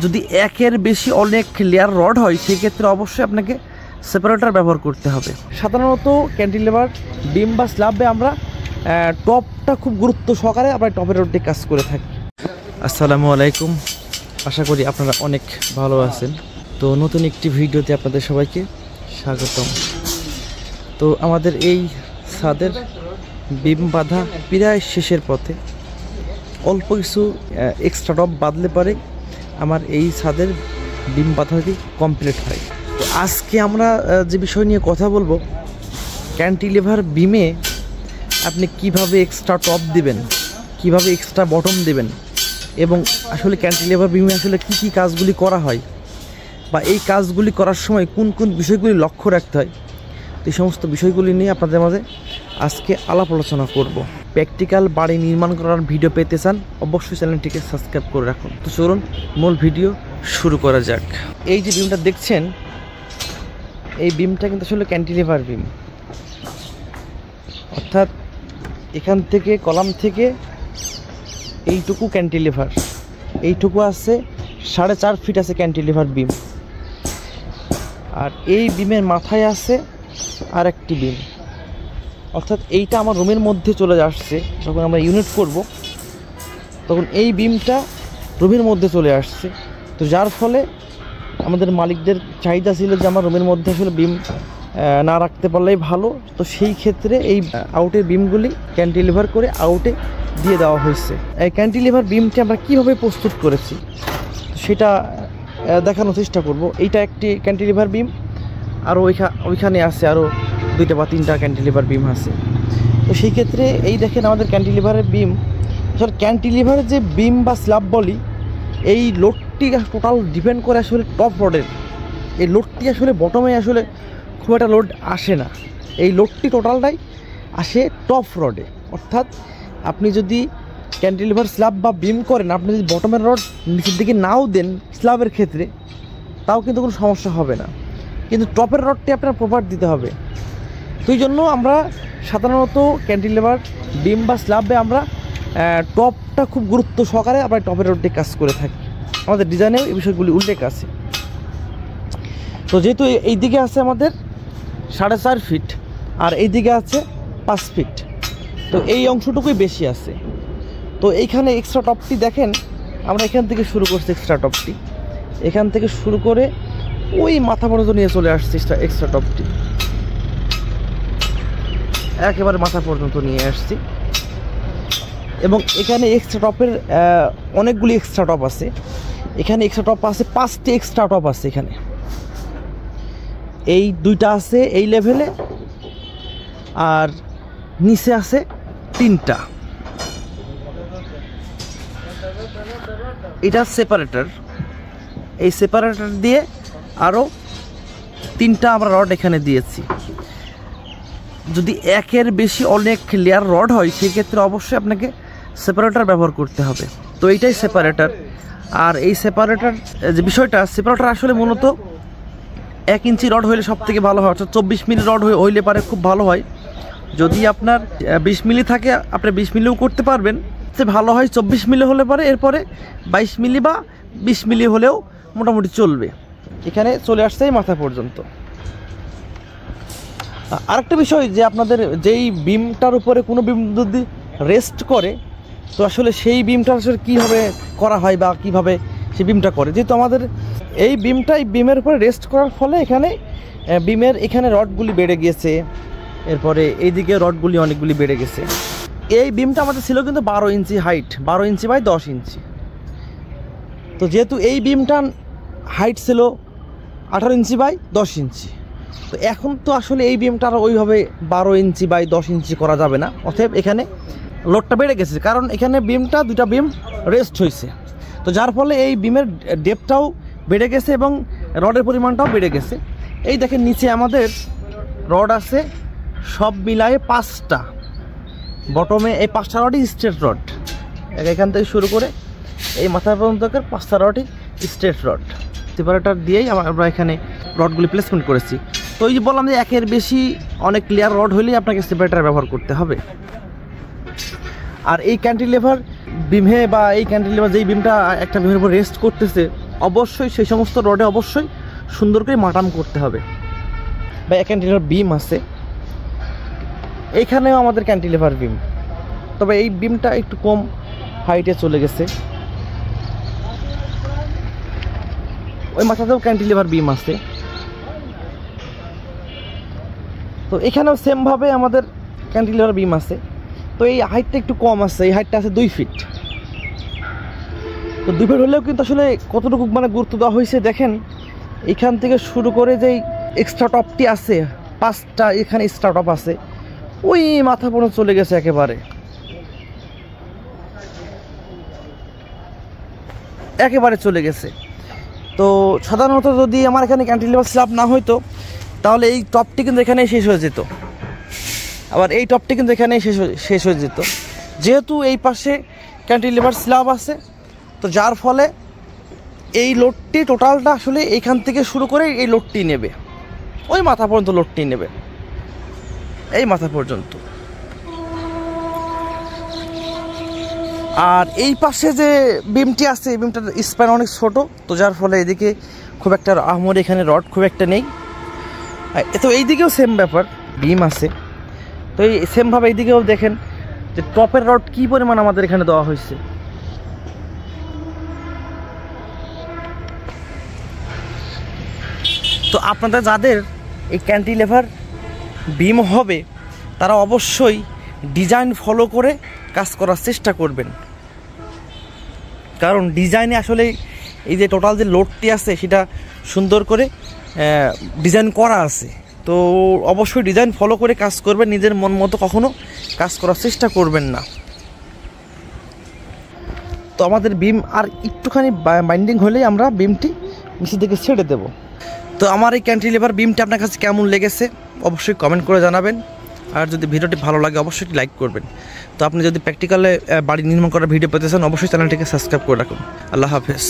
যদি একের বেশি অনেক লেয়ার রড হয় সেক্ষেত্রে অবশ্যই আপনাকে সেপারেটর ব্যবহার করতে হবে। সাধারণত ক্যান্টিলিভার বিম বা স্ল্যাবে আমরা টপটা খুব গুরুত্ব সহকারে আমরা টপের রডে কাজ করে থাকি। আসসালামু আলাইকুম, আশা করি আপনারা অনেক ভালো আছেন। তো নতুন একটি ভিডিওতে আপনাদের সবাইকে স্বাগতম। তো আমাদের এই ছাদের বিম বাঁধা প্রায় শেষের পথে, অল্প কিছু এক্সট্রা টপ বাঁধলে পারে আমার এই ছাদের বিম বাঁধাটি কমপ্লিট হয়। তো আজকে আমরা যে বিষয় নিয়ে কথা বলবো, ক্যান্টিলিভার বিমে আপনি কিভাবে এক্সট্রা টপ দিবেন, কিভাবে এক্সট্রা বটম দিবেন, এবং আসলে ক্যান্টিলিভার বিমে আসলে কি কি কাজগুলি করা হয় বা এই কাজগুলি করার সময় কোন কোন বিষয়গুলি লক্ষ্য রাখতে হয়, এই সমস্ত বিষয়গুলি নিয়ে আপনাদের মাঝে আজকে আলাপ আলোচনা করব। প্র্যাকটিক্যাল বাড়ি নির্মাণ করার ভিডিও পেতে চান অবশ্যই চ্যানেলটিকে সাবস্ক্রাইব করে রাখুন। তো চলুন মূল ভিডিও শুরু করা যাক। এই যে বিমটা দেখছেন, এই বিমটা কিন্তু আসলে ক্যান্টিলিভার বিম, অর্থাৎ এখান থেকে কলাম থেকে এইটুকু ক্যান্টিলিভার, এইটুকু আছে 4.5 ফিট আছে ক্যান্টিলিভার বিম। আর এই বিমের মাথায় আছে আর একটি বিম, অর্থাৎ এইটা আমার রুমের মধ্যে চলে আসছে। যখন আমরা ইউনিট করব তখন এই বিমটা রুমের মধ্যে চলে আসছে। তো যার ফলে আমাদের মালিকদের চাহিদা ছিল যে আমার রুমের মধ্যে আসলে বিম না রাখতে পারলেই ভালো। তো সেই ক্ষেত্রে এই আউটের বিমগুলি ক্যান্টিলিভার করে আউটে দিয়ে দেওয়া হয়েছে। এই ক্যান্টিলিভার বিমটি আমরা কীভাবে প্রস্তুত করেছি সেটা দেখানোর চেষ্টা করব। এইটা একটি ক্যান্টিলিভার বিম, আর ওইখানে আছে আরও 2টা বা 3টা ক্যান্টিলিভার বিম আছে। তো সেই ক্ষেত্রে এই দেখেন আমাদের ক্যান্টিলিভারের বিম, আসলে ক্যান্টিলিভারের যে বিম বা স্ল্যাব বলি, এই লোডটি টোটাল ডিপেন্ড করে আসলে টপ রডের। এই লোডটি আসলে বটমে আসলে খুব একটা লোড আসে না, এই লোডটি টোটালটাই আসে টপ রডে। অর্থাৎ আপনি যদি ক্যান্টিলিভার স্ল্যাব বা বিম করেন, আপনি যদি বটমের রড নিচের দিকে নাও দেন স্ল্যাবের ক্ষেত্রে, তাও কিন্তু কোনো সমস্যা হবে না, কিন্তু টপের রডটি আপনার প্রপার দিতে হবে। তো এই জন্য আমরা সাধারণত ক্যান্টিলিভার বিম বা স্ল্যাবে আমরা টপটা খুব গুরুত্ব সহকারে আমরা টপের রডে কাজ করে থাকি। আমাদের ডিজাইনেও এই বিষয়গুলি উল্লেখ আছে। তো যেহেতু এই দিকে আছে আমাদের 4.5 ফিট আর এই দিকে আছে 5 ফিট, তো এই অংশটুকুই বেশি আছে। তো এইখানে এক্সট্রা টপটি দেখেন, আমরা এখান থেকে শুরু করছি। এক্সট্রা টপটি এখান থেকে শুরু করে ওই মাথা পর্যন্ত নিয়ে চলে আসছে। এক্সট্রা টপটি একেবারে মাথা পর্যন্ত নিয়ে আসছি। এবং এখানে এক্সট্রা টপের অনেকগুলি এক্সট্রা টপ আছে। এখানে এক্সট্রা টপ আছে 5টি এক্সট্রা টপ আছে। এখানে এই 2টা আছে এই লেভেলে, আর নিচে আছে 3টা। এটা সেপারেটর, এই সেপারেটর দিয়ে আরও 3টা আমরা রড এখানে দিয়েছি। যদি একের বেশি অনেক লেয়ার রড হয় সেক্ষেত্রে অবশ্যই আপনাকে সেপারেটর ব্যবহার করতে হবে। তো এইটাই সেপারেটর। আর এই সেপারেটর যে বিষয়টা, সেপারেটর আসলে মূলত 1 ইঞ্চি রড হইলে সব থেকে ভালো হয়, অর্থাৎ 24 মিলি রড হইলে পারে খুব ভালো হয়। যদি আপনার 20 মিলি থাকে আপনি 20 মিলিও করতে পারবেন, সে ভালো হয়। 24 মিলি হলে পরে এরপরে 22 মিলি বা 20 মিলি হলেও মোটামুটি চলবে। এখানে চলে আসছে মাথা পর্যন্ত। আরেকটা বিষয় যে আপনাদের যেই বিমটার উপরে কোনো বিম যদি রেস্ট করে, তো আসলে সেই বিমটা আসলে কীভাবে করা হয় বা কীভাবে সেই বিমটা করে। যেহেতু আমাদের এই বিমের উপরে রেস্ট করার ফলে এখানে বিমের এখানে রডগুলি বেড়ে গিয়েছে, এরপরে এইদিকে রডগুলি অনেকগুলি বেড়ে গেছে। এই বিমটা আমাদের ছিল কিন্তু 12 ইঞ্চি হাইট, 12 ইঞ্চি বাই 10 ইঞ্চি। তো যেহেতু এই বিমটা হাইট ছিল 18 ইঞ্চি বাই 10 ইঞ্চি, তো এখন তো আসলে এই বিমটা আর ওইভাবে 12 ইঞ্চি বাই 10 ইঞ্চি করা যাবে না। অতএব এখানে লোডটা বেড়ে গেছে, কারণ এখানে বিমটা 2টা বিম রেস্ট হয়েছে। তো যার ফলে এই বিমের ডেপটাও বেড়ে গেছে এবং রডের পরিমাণটাও বেড়ে গেছে। এই দেখেন নিচে আমাদের রড আছে সব মিলায়ে 5টা। বটমে এই 5টা রডই স্ট্রেট রড, এখান থেকে শুরু করে এই মাথা পর্যন্ত 5টা রডই স্ট্রেট রড। সেপারেটর দিয়েই আমরা এখানে রডগুলি প্লেসমেন্ট করেছি। তো এই যে বললাম যে একের বেশি অনেক লেয়ার রড হলেই আপনাকে সেপারেটর ব্যবহার করতে হবে। আর এই ক্যান্টিলিভার বিমে বা এই ক্যান্টিলিভার যেই বিমটা একটা বিমের উপর রেস্ট করতেছে, অবশ্যই সেই সমস্ত রডে অবশ্যই সুন্দর করে মাটাম করতে হবে। বা ক্যান্টিলিভার বিম আছে, এইখানেও আমাদের ক্যান্টিলিভার বিম, তবে এই বিমটা একটু কম হাইটে চলে গেছে। ওই মাথাতেও ক্যান্টিলিভার বিম আছে। তো এখানেও সেমভাবে আমাদের ক্যান্টিলিভার বিম আছে। তো এই হাইটটা একটু কম আছে, এই হাইটটা আছে 2 ফিট। তো 2 ফিট হলেও কিন্তু আসলে কতটুকু মানে গুরুত্ব দেওয়া হয়েছে দেখেন, এখান থেকে শুরু করে যে এক্সট্রা টপটি আছে 5টা এখানে এক্সট্রা টপ আছে, ওই মাথা পর্যন্ত চলে গেছে একেবারে চলে গেছে। তো সাধারণত যদি আমার এখানে ক্যান্টিলিভার স্ল্যাব না হইতো তাহলে এই টপটি কিন্তু এখানে শেষ হয়ে যেত, আবার এই টপটি কিন্তু এখানে শেষ হয়ে যেত। যেহেতু এই পাশে ক্যান্টিলিভার স্ল্যাব আছে, তো যার ফলে এই লোডটি টোটালটা আসলে এইখান থেকে শুরু করে এই লোডটি নেবে, ওই মাথা পর্যন্ত লোডটি নেবে, এই মাথা পর্যন্ত। আর এই পাশে যে বিমটি আছে, এই বিমটার স্প্যান অনেক ছোট, তো যার ফলে এদিকে খুব একটা আহমর এখানে রড খুব একটা নেই। তো এইদিকেও সেম ব্যাপার, বিম আছে। তো এই সেমভাবে এইদিকেও দেখেন যে টপের রড কী পরিমাণ আমাদের এখানে দেওয়া হয়েছে। তো আপনাদের যাদের এই ক্যান্টিলিভার বিম হবে তারা অবশ্যই ডিজাইন ফলো করে কাজ করার চেষ্টা করবেন, কারণ ডিজাইনে আসলে এই যে টোটাল যে লোডটি আছে সেটা সুন্দর করে ডিজাইন করা আছে। তো অবশ্যই ডিজাইন ফলো করে কাজ করবেন, নিজের মন মতো কখনো কাজ করার চেষ্টা করবেন না। তো আমাদের বিম আর একটুখানি বাইন্ডিং হলেই আমরা বিমটি নিচের দিকে ছেড়ে দেব। তো আমার এই ক্যান্টিলিভার বিমটা আপনার কাছে কেমন লেগেছে অবশ্যই কমেন্ট করে জানাবেন, আর যদি ভিডিওটি ভালো লাগে অবশ্যই লাইক করবেন। তো আপনি যদি প্র্যাকটিক্যালে বাড়ি নির্মাণ করার ভিডিও পেতে চান অবশ্যই চ্যানেলটিকে সাবস্ক্রাইব করে রাখুন। আল্লাহ হাফেজ।